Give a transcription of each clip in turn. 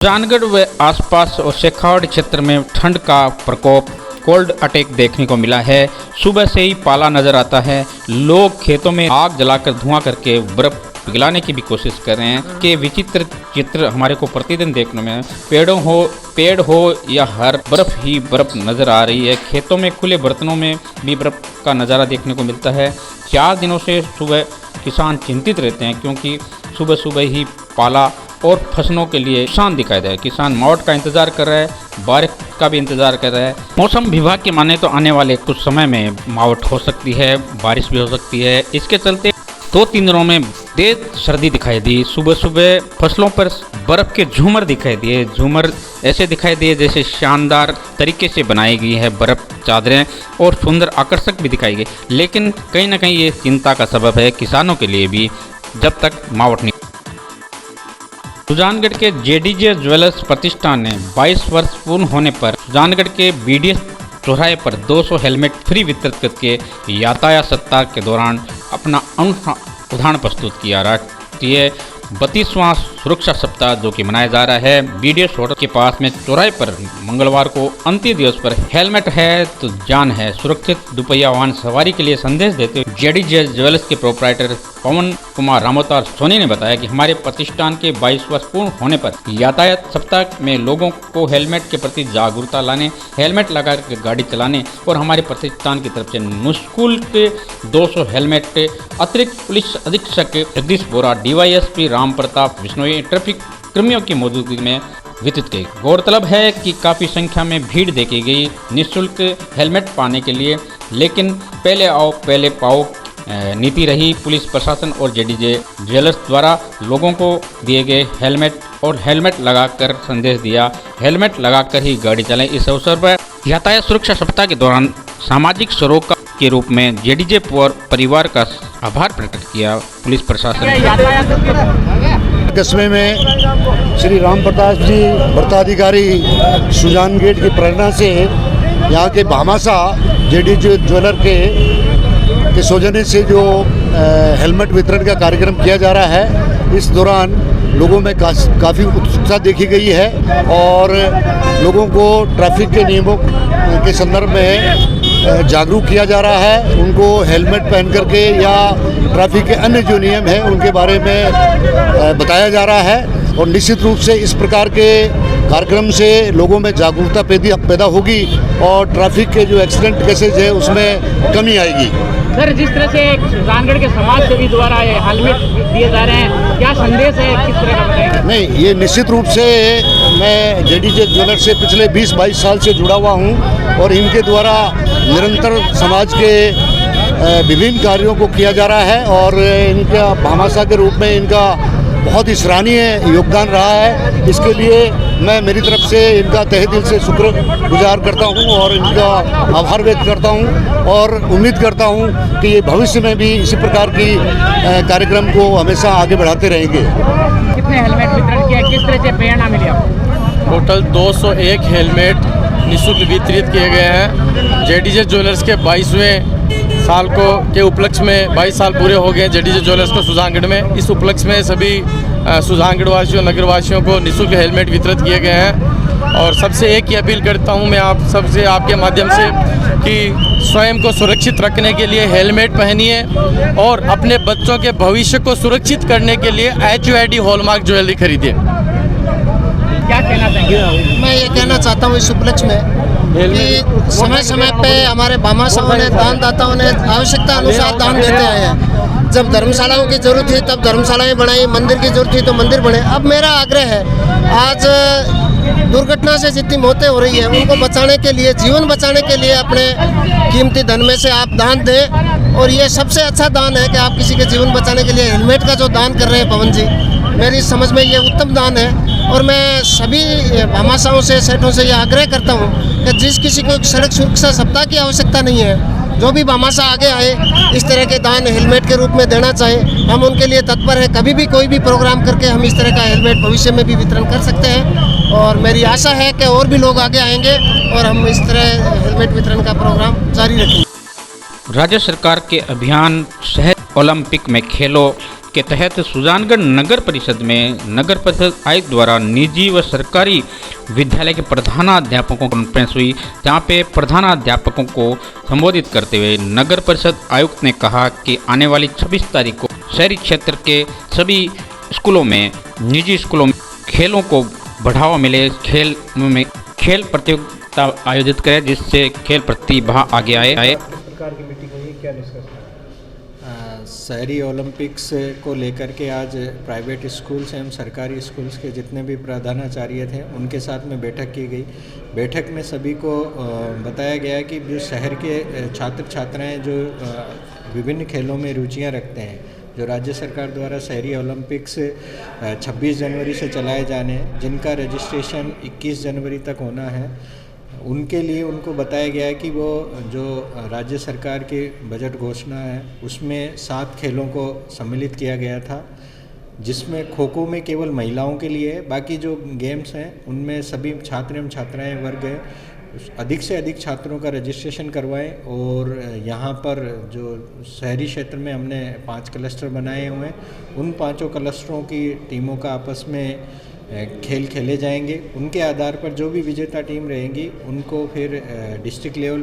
सुजानगढ़ व आसपास और शेखावाटी क्षेत्र में ठंड का प्रकोप कोल्ड अटैक देखने को मिला है। सुबह से ही पाला नजर आता है। लोग खेतों में आग जलाकर धुआं करके बर्फ पिघलाने की भी कोशिश कर रहे हैं कि विचित्र चित्र हमारे को प्रतिदिन देखने में पेड़ हो या हर बर्फ ही बर्फ नजर आ रही है। खेतों में खुले बर्तनों में भी बर्फ का नज़ारा देखने को मिलता है। 4 दिनों से सुबह किसान चिंतित रहते हैं क्योंकि सुबह सुबह ही पाला और फसलों के लिए नुकसान दिखाई दे रहा है। किसान मावठ का इंतजार कर रहा है, बारिश का भी इंतजार कर रहा है। मौसम विभाग की माने तो आने वाले कुछ समय में मावठ हो सकती है, बारिश भी हो सकती है। इसके चलते 2-3 दिनों में तेज सर्दी दिखाई दी। सुबह सुबह फसलों पर बर्फ के झूमर दिखाई दिए। झूमर ऐसे दिखाई दिए जैसे शानदार तरीके से बनाई गई है बर्फ चादरें और सुंदर आकर्षक भी दिखाई गई, लेकिन कहीं ना कहीं ये चिंता का सबब है किसानों के लिए भी जब तक मावठ नहीं। सुजानगढ़ के जेडीजे ज्वेलर्स प्रतिष्ठान ने 22 वर्ष पूर्ण होने पर सुजानगढ़ के बीडीएस चौराहे पर 200 हेलमेट फ्री वितरित करके यातायात सप्ताह के दौरान अपना अनूठा उदाहरण प्रस्तुत किया। राष्ट्रीय 32वां सुरक्षा सप्ताह जो कि मनाया जा रहा है बीडीएस होटल के पास में चौराहे पर मंगलवार को अंतिम दिवस पर हेलमेट है तो जान है सुरक्षित दुपहिया वाहन सवारी के लिए संदेश देते हुए जेडीजे ज्वेलर्स के प्रोपराइटर पवन कुमार रामोतार सोनी ने बताया कि हमारे प्रतिष्ठान के 22 वर्ष पूर्ण होने पर यातायात सप्ताह में लोगों को हेलमेट के प्रति जागरूकता लाने, हेलमेट लगाकर गाड़ी चलाने और हमारे प्रतिष्ठान की तरफ से निःशुल्क 200 हेलमेट अतिरिक्त पुलिस अधीक्षक जगदीश बोरा, डीवाईएसपी राम प्रताप बिश्नोई ट्रैफिक कर्मियों की मौजूदगी में वितरित की। गौरतलब है कि काफ़ी संख्या में भीड़ देखी गई निःशुल्क हेलमेट पाने के लिए, लेकिन पहले आओ पहले पाओ नीति रही। पुलिस प्रशासन और जेडीजे ज्वेलर्स द्वारा लोगों को दिए गए हेलमेट और हेलमेट लगाकर संदेश दिया, हेलमेट लगाकर ही गाड़ी चलाएं। इस अवसर पर यातायात सुरक्षा सप्ताह के दौरान सामाजिक सरोकार के रूप में जेडीजे परिवार का आभार प्रकट किया पुलिस प्रशासन। कस्बे में श्री राम प्रताप जी व्रताधिकारी सुजानगढ़ की प्रेरणा से यहाँ के भामासा जेडीजे ज्वेलर के सौजन्य से जो हेलमेट वितरण का कार्यक्रम किया जा रहा है, इस दौरान लोगों में काफ़ी उत्सुकता देखी गई है और लोगों को ट्रैफिक के नियमों के संदर्भ में जागरूक किया जा रहा है। उनको हेलमेट पहन करके या ट्रैफिक के अन्य जो नियम हैं उनके बारे में बताया जा रहा है और निश्चित रूप से इस प्रकार के कार्यक्रम से लोगों में जागरूकता पैदा होगी और ट्रैफिक के जो एक्सीडेंट केसेज है उसमें कमी आएगी। सर, जिस तरह से सुजानगढ़ के समाज सेवी द्वारा हेलमेट दिए जा रहे हैं, क्या संदेश है, किस तरह का बताएंगे? नहीं, ये निश्चित रूप से मैं जेडीजे ज्वेलर से पिछले 20-22 साल से जुड़ा हुआ हूँ और इनके द्वारा निरंतर समाज के विभिन्न कार्यों को किया जा रहा है और इनका भामासा के रूप में इनका बहुत ही सराहनीय योगदान रहा है। इसके लिए मैं मेरी तरफ से इनका तहे दिल से शुक्रगुजार करता हूं और इनका आभार व्यक्त करता हूं और उम्मीद करता हूं कि ये भविष्य में भी इसी प्रकार की कार्यक्रम को हमेशा आगे बढ़ाते रहेंगे। कितने हेलमेट वितरण किया, किस तरह से प्रेरणा मिली आपको? टोटल 201 हेलमेट निःशुल्क वितरित किए गए हैं। जेडीजे ज्वेलर्स के 22वें साल के उपलक्ष्य में 22 साल पूरे हो गए जेडीजे ज्वेलर्स को सुजानगढ़ में। इस उपलक्ष्य में सभी सुजानगढ़ वासियों, नगर वासियों को निःशुल्क हेलमेट वितरित किए गए हैं और सबसे एक ही अपील करता हूं मैं आप सबसे आपके माध्यम से कि स्वयं को सुरक्षित रखने के लिए हेलमेट पहनिए और अपने बच्चों के भविष्य को सुरक्षित करने के लिए HUID हॉलमार्क ज्वेलरी खरीदिए। क्या कहना चाहेंगे? मैं ये कहना चाहता हूँ इस उपलक्ष्य में कि समय समय पे हमारे भामाशाहों ने, दानदाताओं ने आवश्यकता अनुसार दान देते आए हैं। जब धर्मशालाओं की जरूरत थी तब धर्मशालाएं बनाई, मंदिर की जरूरत थी तो मंदिर बने। अब मेरा आग्रह है, आज दुर्घटना से जितनी मौतें हो रही है उनको बचाने के लिए, जीवन बचाने के लिए अपने कीमती धन में से आप दान दें और ये सबसे अच्छा दान है कि आप किसी के जीवन बचाने के लिए हेलमेट का जो दान कर रहे हैं पवन जी, मेरी समझ में ये उत्तम दान है। और मैं सभी भामाशाहों से, सेठों से ये आग्रह करता हूँ कि जिस किसी को सड़क सुरक्षा सप्ताह की आवश्यकता नहीं है, जो भी भामाशाह आगे आए इस तरह के दान हेलमेट के रूप में देना चाहे, हम उनके लिए तत्पर हैं। कभी भी कोई भी प्रोग्राम करके हम इस तरह का हेलमेट भविष्य में भी वितरण कर सकते हैं और मेरी आशा है कि और भी लोग आगे आएंगे और हम इस तरह हेलमेट वितरण का प्रोग्राम जारी रखेंगे। राज्य सरकार के अभियान शहर ओलंपिक में खेलो के तहत सुजानगढ़ नगर परिषद में नगर परिषद आयुक्त द्वारा निजी व सरकारी विद्यालय के प्रधानाध्यापकों की कॉन्फ्रेंस हुई, जहाँ पे प्रधानाध्यापकों को संबोधित करते हुए नगर परिषद आयुक्त ने कहा कि आने वाली 26 तारीख को शहरी क्षेत्र के सभी स्कूलों में, निजी स्कूलों में खेलों को बढ़ावा मिले, खेल प्रतियोगिता आयोजित करें जिससे खेल प्रतिभा आगे आए। शहरी ओलंपिक्स को लेकर के आज प्राइवेट स्कूल्स एवं सरकारी स्कूल्स के जितने भी प्रधानाचार्य थे उनके साथ में बैठक की गई। बैठक में सभी को बताया गया कि जो शहर के छात्र छात्राएं जो विभिन्न खेलों में रुचियां रखते हैं, जो राज्य सरकार द्वारा शहरी ओलंपिक्स 26 जनवरी से चलाए जाने हैं, जिनका रजिस्ट्रेशन 21 जनवरी तक होना है, उनके लिए उनको बताया गया है कि वो जो राज्य सरकार की बजट घोषणा है उसमें 7 खेलों को सम्मिलित किया गया था, जिसमें खो खो में केवल महिलाओं के लिए है, बाकी जो गेम्स हैं उनमें सभी छात्र एवं छात्राएँ वर्ग हैं अधिक से अधिक छात्रों का रजिस्ट्रेशन करवाएं। और यहाँ पर जो शहरी क्षेत्र में हमने 5 क्लस्टर बनाए हुए हैं, उन 5 क्लस्टरों की टीमों का आपस में खेल खेले जाएंगे। उनके आधार पर जो भी विजेता टीम रहेंगी उनको फिर डिस्ट्रिक्ट लेवल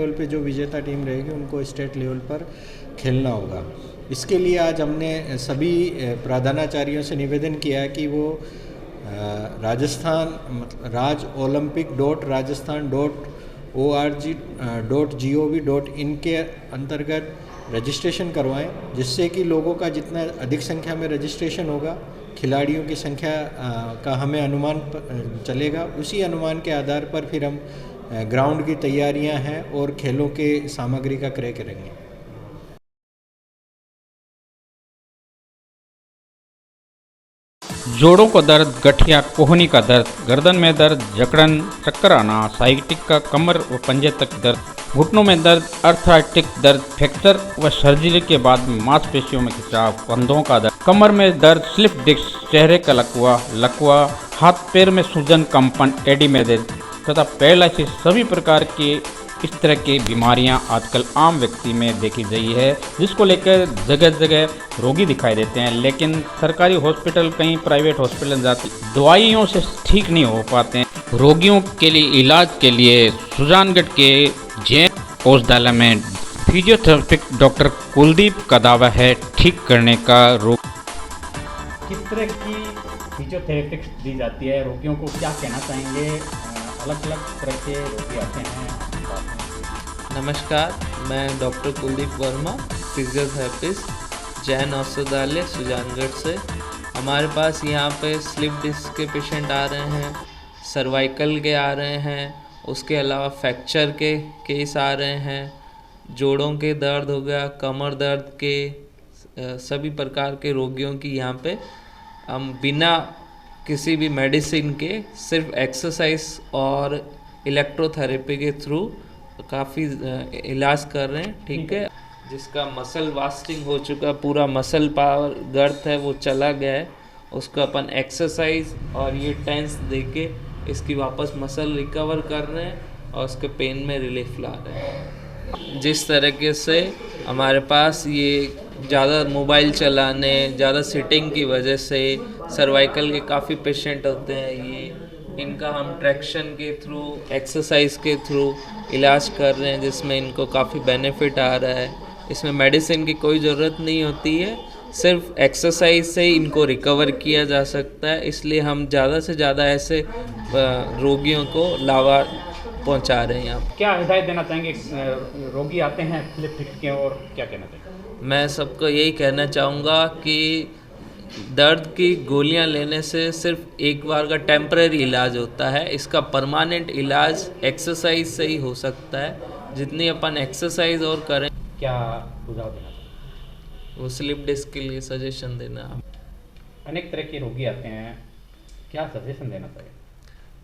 पर जो विजेता टीम रहेगी उनको स्टेट लेवल पर खेलना होगा। इसके लिए आज हमने सभी प्रधानाचार्यों से निवेदन किया है कि वो rajasthan.org.gov.in के अंतर्गत रजिस्ट्रेशन करवाएं, जिससे कि लोगों का जितना अधिक संख्या में रजिस्ट्रेशन होगा, खिलाड़ियों की संख्या का हमें अनुमान चलेगा। उसी अनुमान के आधार पर फिर हम ग्राउंड की तैयारियां हैं और खेलों के सामग्री का क्रय करेंगे। जोड़ों को दर्द, गठिया, कोहनी का दर्द, गर्दन में दर्द, जकड़न, चक्कर आना, साइटिका, कमर व पंजे तक दर्द, घुटनों में दर्द, अर्थराइटिक दर्द, फ्रैक्चर व सर्जरी के बाद मांसपेशियों में खिंचाव, कंधों का दर्द, कमर में दर्द, स्लिप डिस्क, चेहरे का लकवा, हाथ पैर में सूजन, कंपन, एडी में दर्द तथा पैरालिसिस, सभी प्रकार के इस तरह की बीमारियां आजकल आम व्यक्ति में देखी गई है, जिसको लेकर जगह जगह रोगी दिखाई देते हैं। लेकिन सरकारी हॉस्पिटल, कहीं प्राइवेट हॉस्पिटल जाते दवाइयों से ठीक नहीं हो पाते हैं। रोगियों के लिए इलाज के लिए सुजानगढ़ के जैन औषधालय में फिजियोथेरेपिस्ट डॉक्टर कुलदीप का दावा है ठीक करने का रोग। किस तरह की फिजियोथेरेपी दी जाती है, रोगियों को क्या कहना चाहेंगे? अलग अलग तरह के रोगी आते हैं। नमस्कार, मैं डॉक्टर कुलदीप वर्मा, फिजियोथेरेपिस्ट, जैन औषधालय सुजानगढ़ से। हमारे पास यहाँ पे स्लिप डिस्क के पेशेंट आ रहे हैं, सर्वाइकल के आ रहे हैं, उसके अलावा फ्रैक्चर के केस आ रहे हैं, जोड़ों के दर्द हो गया, कमर दर्द के, सभी प्रकार के रोगियों की यहाँ पे हम बिना किसी भी मेडिसिन के सिर्फ एक्सरसाइज और इलेक्ट्रोथेरेपी के थ्रू काफ़ी इलाज कर रहे हैं। ठीक है, जिसका मसल वास्टिंग हो चुका, पूरा मसल पावर गर्द है वो चला गया है, उसको अपन एक्सरसाइज और ये टेंस देके इसकी वापस मसल रिकवर कर रहे हैं और उसके पेन में रिलीफ ला रहे हैं। जिस तरीके से हमारे पास ये ज़्यादा मोबाइल चलाने, ज़्यादा सिटिंग की वजह से सर्वाइकल के काफ़ी पेशेंट होते हैं, ये इनका हम ट्रैक्शन के थ्रू, एक्सरसाइज के थ्रू इलाज कर रहे हैं, जिसमें इनको काफ़ी बेनिफिट आ रहा है। इसमें मेडिसिन की कोई ज़रूरत नहीं होती है, सिर्फ एक्सरसाइज से ही इनको रिकवर किया जा सकता है। इसलिए हम ज़्यादा से ज़्यादा ऐसे रोगियों को लावा पहुंचा रहे हैं। यहाँ क्या हिदायत देना चाहेंगे? रोगी आते हैं स्लिप डिस्क के, और क्या कहना चाहेंगे? मैं सबको यही कहना चाहूँगा कि दर्द की गोलियां लेने से सिर्फ एक बार का टेम्परेरी इलाज होता है, इसका परमानेंट इलाज एक्सरसाइज से ही हो सकता है। जितनी अपन एक्सरसाइज और करें। क्या सुझाव देना चाहिए? वो स्लिप डिस्क के लिए सजेशन देना। अनेक तरह के रोगी आते हैं, क्या सजेशन देना चाहिए?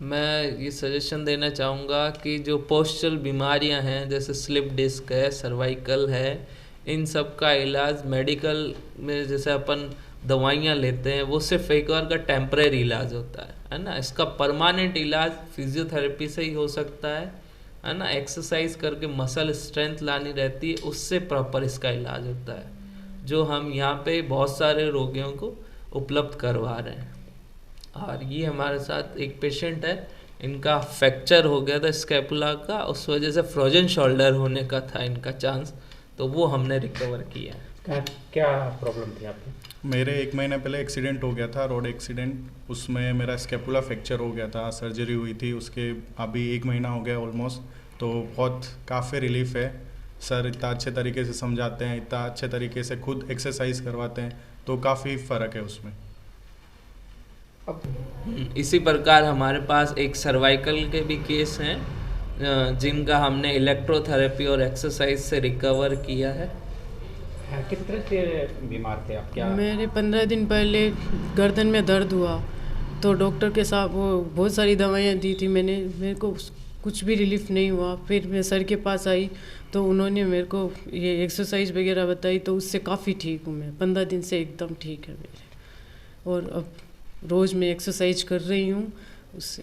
मैं ये सजेशन देना चाहूँगा कि जो पोस्चरल बीमारियां हैं, जैसे स्लिप डिस्क है, सर्वाइकल है, इन सब का इलाज मेडिकल में जैसे अपन दवाइयाँ लेते हैं, वो सिर्फ एक बार का टेम्परेरी इलाज होता है ना। इसका परमानेंट इलाज फिजियोथेरेपी से ही हो सकता है ना। एक्सरसाइज करके मसल स्ट्रेंथ लानी रहती है, उससे प्रॉपर इसका इलाज होता है। जो हम यहाँ पे बहुत सारे रोगियों को उपलब्ध करवा रहे हैं। और ये हमारे साथ एक पेशेंट है, इनका फ्रैक्चर हो गया था स्कैपुला का, उस वजह से फ्रोजन शोल्डर होने का था इनका चांस, तो वो हमने रिकवर किया है। क्या प्रॉब्लम थी आपकी? मेरे 1 महीने पहले एक्सीडेंट हो गया था, रोड एक्सीडेंट। उसमें मेरा स्कैपुला फ्रैक्चर हो गया था, सर्जरी हुई थी उसके अभी 1 महीना हो गया ऑलमोस्ट। तो बहुत काफ़ी रिलीफ है। सर इतना अच्छे तरीके से समझाते हैं, इतना अच्छे तरीके से खुद एक्सरसाइज करवाते हैं, तो काफ़ी फ़र्क है उसमें। इसी प्रकार हमारे पास एक सर्वाइकल के भी केस हैं जिनका हमने इलेक्ट्रोथेरेपी और एक्सरसाइज से रिकवर किया है। किस तरह से बीमार थे आप? क्या मेरे 15 दिन पहले गर्दन में दर्द हुआ, तो डॉक्टर के साथ वो बहुत सारी दवाइयाँ दी थी मैंने, मेरे को कुछ भी रिलीफ नहीं हुआ। फिर मैं सर के पास आई तो उन्होंने मेरे को ये एक्सरसाइज वगैरह बताई, तो उससे काफ़ी ठीक हूँ मैं। 15 दिन से एकदम ठीक है मेरे, और अब रोज़ मैं एक्सरसाइज कर रही हूँ उससे।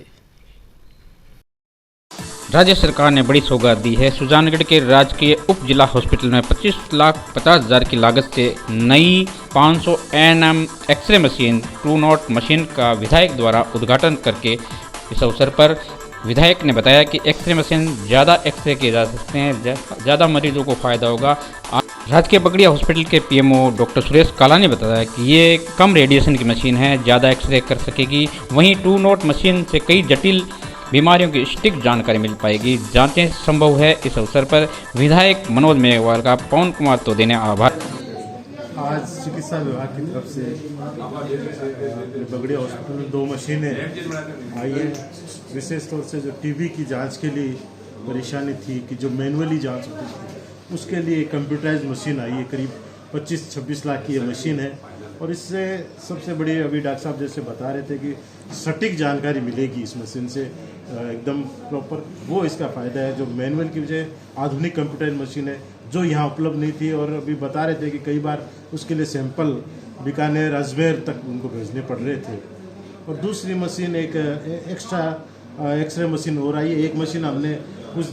राज्य सरकार ने बड़ी सौगात दी है। सुजानगढ़ के राजकीय उप जिला हॉस्पिटल में 25,50,000 की लागत से नई 500 NM X-ray machine Truenat machine का विधायक द्वारा उद्घाटन करके इस अवसर पर विधायक ने बताया कि एक्सरे मशीन ज़्यादा एक्सरे किए जा सकते हैं, ज़्यादा मरीजों को फ़ायदा होगा। राजकीय बगड़िया हॉस्पिटल के PMO डॉक्टर सुरेश काला ने बताया कि ये कम रेडिएशन की मशीन है, ज़्यादा एक्सरे कर सकेगी। वहीं ट्रू नॉट मशीन से कई जटिल बीमारियों की सटीक जानकारी मिल पाएगी, जांचें संभव है। इस अवसर पर विधायक मनोज मेघवाल का पवन कुमार तोदे ने आभार। आज चिकित्सा विभाग की तरफ से बगड़िया हॉस्पिटल में 2 मशीनें आई हैं। विशेष तौर से जो TB की जांच के लिए परेशानी थी कि जो मैनुअली जांच होती थी, उसके लिए कंप्यूटराइज मशीन आई है। करीब 25-26 लाख की ये मशीन है, और इससे सबसे बड़ी, अभी डॉक्टर साहब जैसे बता रहे थे कि सटीक जानकारी मिलेगी इस मशीन से, एकदम प्रॉपर। वो इसका फ़ायदा है। जो मैनुअल की बजाय आधुनिक कंप्यूटराइज मशीन है जो यहाँ उपलब्ध नहीं थी, और अभी बता रहे थे कि कई बार उसके लिए सैंपल बीकानेर, अजमेर तक उनको भेजने पड़ रहे थे। और दूसरी मशीन एक एक्स्ट्रा एक्सरे मशीन और आई है। एक मशीन हमने कुछ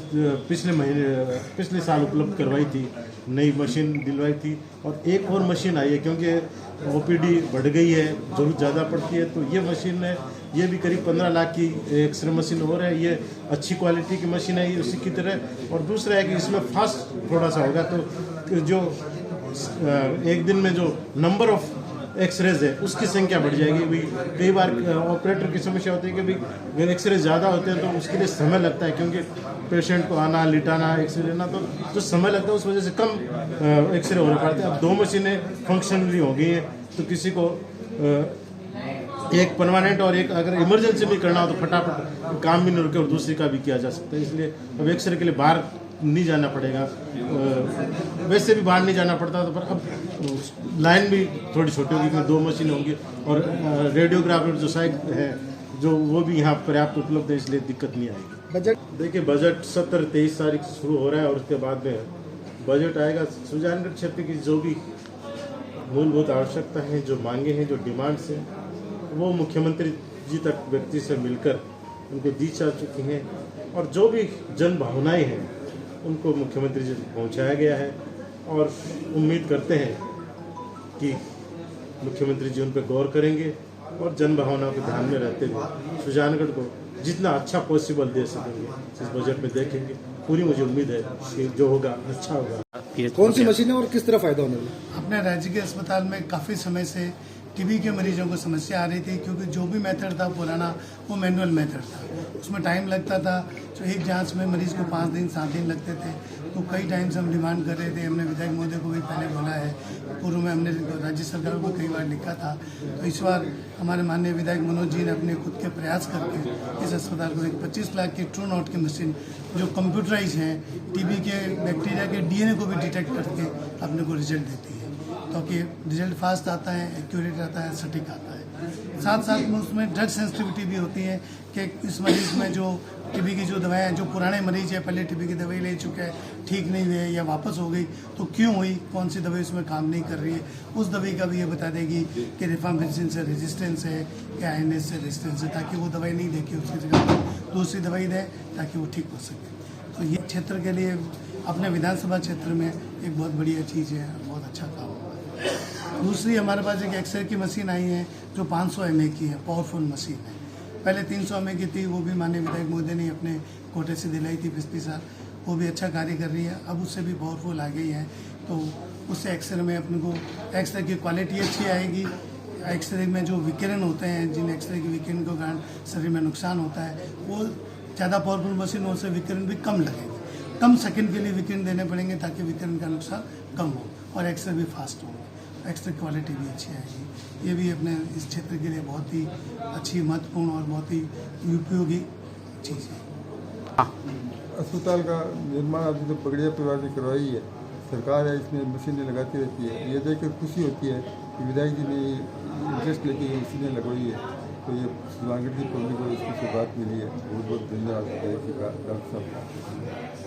पिछले साल उपलब्ध करवाई थी, नई मशीन दिलवाई थी, और एक और मशीन आई है क्योंकि OPD बढ़ गई है, जरूरत ज़्यादा पड़ती है। तो ये मशीन है, ये भी करीब 15 लाख की एक्सरे मशीन और है। ये अच्छी क्वालिटी की मशीन है, ये उसी की तरह। और दूसरा है कि इसमें फास्ट थोड़ा सा होगा, तो जो एक दिन में जो नंबर ऑफ एक्सरेज है उसकी संख्या बढ़ जाएगी। भी कई बार ऑपरेटर की समस्या होती है कि भाई एक्सरे ज़्यादा होते हैं तो उसके लिए समय लगता है, क्योंकि पेशेंट को आना, लिटाना, एक्सरे लेना, तो जो समय लगता है उस वजह से कम एक्सरे होने पड़ते हैं। अब 2 मशीनें फंक्शनली हो गई हैं, तो किसी को एक परमानेंट और एक अगर इमरजेंसी भी करना हो तो फटाफट काम भी नहीं रुके और दूसरी का भी किया जा सकता है। इसलिए अब एक्सरे के लिए बाहर नहीं जाना पड़ेगा, वैसे भी बाहर नहीं जाना पड़ता, तो पर अब लाइन भी थोड़ी छोटी होगी क्योंकि 2 मशीन होंगी। और रेडियोग्राफर जो साइड है जो वो भी यहाँ पर्याप्त उपलब्ध है, इसलिए दिक्कत नहीं आएगी। बजट देखिए, बजट 17-23 तारीख से शुरू हो रहा है, और उसके बाद में बजट आएगा। सुजानगढ़ क्षेत्र की जो भी मूलभूत आवश्यकता हैं, जो मांगे हैं, जो डिमांड्स हैं, वो मुख्यमंत्री जी तक व्यक्ति से मिलकर उनको दी जा चुकी हैं, और जो भी जन भावनाएं हैं उनको मुख्यमंत्री जी तक पहुँचाया गया है। और उम्मीद करते हैं कि मुख्यमंत्री जी उन पर गौर करेंगे और जन भावनाओं को ध्यान में रहते हुए सुजानगढ़ को जितना अच्छा पॉसिबल दे सकेंगे इस बजट में देखेंगे। पूरी मुझे उम्मीद है कि जो होगा अच्छा होगा। कौन सी मशीन है और किस तरह फायदा होने वाला? अपने राजकीय अस्पताल में काफ़ी समय से TB के मरीजों को समस्या आ रही थी, क्योंकि जो भी मेथड था पुराना वो मैनुअल मेथड था, उसमें टाइम लगता था। तो एक जांच में मरीज को 5 दिन 7 दिन लगते थे। तो कई टाइम से हम डिमांड कर रहे थे। हमने विधायक महोदय को भी पहले बोला है, पूर्व में हमने राज्य सरकार को कई बार लिखा था। तो इस बार हमारे माननीय विधायक मनोज जी ने अपने खुद के प्रयास करके इस अस्पताल को एक 25 लाख की ट्रू नॉट की मशीन जो कंप्यूटराइज है, TB के बैक्टीरिया के DNA को भी डिटेक्ट करके अपने को रिजल्ट देती है, क्योंकि रिजल्ट फास्ट आता है, एक्यूरेट आता है, सटीक आता है। साथ साथ में उसमें ड्रग सेंसिटिविटी भी होती है कि इस मरीज में जो TB की जो दवाएं, जो पुराने मरीज है पहले TB की दवाई ले चुके हैं, ठीक नहीं हुए या वापस हो गई, तो क्यों हुई, कौन सी दवाई उसमें काम नहीं कर रही है, उस दवाई का भी ये बता देगी कि रिफाम्पिसिन से रेजिस्टेंस है या INS से रेजिस्टेंस है, ताकि वो दवाई नहीं देके उसकी जगह पर दूसरी दवाई दे ताकि वो ठीक हो सके। तो ये क्षेत्र के लिए अपने विधानसभा क्षेत्र में एक बहुत बढ़िया चीज़ है, बहुत अच्छा काम होगा। दूसरी हमारे पास एक एक्सरे की मशीन आई है जो 500 mA की है, पावरफुल मशीन है। पहले 300 mA की थी, वो भी माननीय विधायक मोदी ने अपने कोटे से दिलाई थी पिछले साल, वो भी अच्छा कार्य कर रही है। अब उससे भी पावरफुल आ गई है, तो उससे एक्सरे में अपने को एक्सरे की क्वालिटी अच्छी आएगी। एक्सरे में जो विकिरण होते हैं, जिन एक्सरे के विकिरण के कारण शरीर में नुकसान होता है, वो ज़्यादा पावरफुल मशीन से विकिरण भी कम लगेगी। कम सेकंड के लिए विकिरण देने पड़ेंगे ताकि विकिरण का नुकसान कम हो और एक्सरे भी फास्ट हो, एक्सरे क्वालिटी भी अच्छी आएगी। ये भी अपने इस क्षेत्र के लिए बहुत ही अच्छी, महत्वपूर्ण और बहुत ही उपयोगी चीज़ है। अस्पताल का निर्माण अभी तो पगड़िया परिवार ने करवाई है, सरकार है इसमें मशीनें लगाती रहती है। ये देखकर खुशी होती है कि विधायक जी ने इंटरेस्ट लेके ये मशीनें लगवाई है, तो ये सुजानगढ़ की पब्लिक को इसकी सौगात मिली है। बहुत बहुत धन्यवाद विधायक जी का, डॉक्टर साहब का।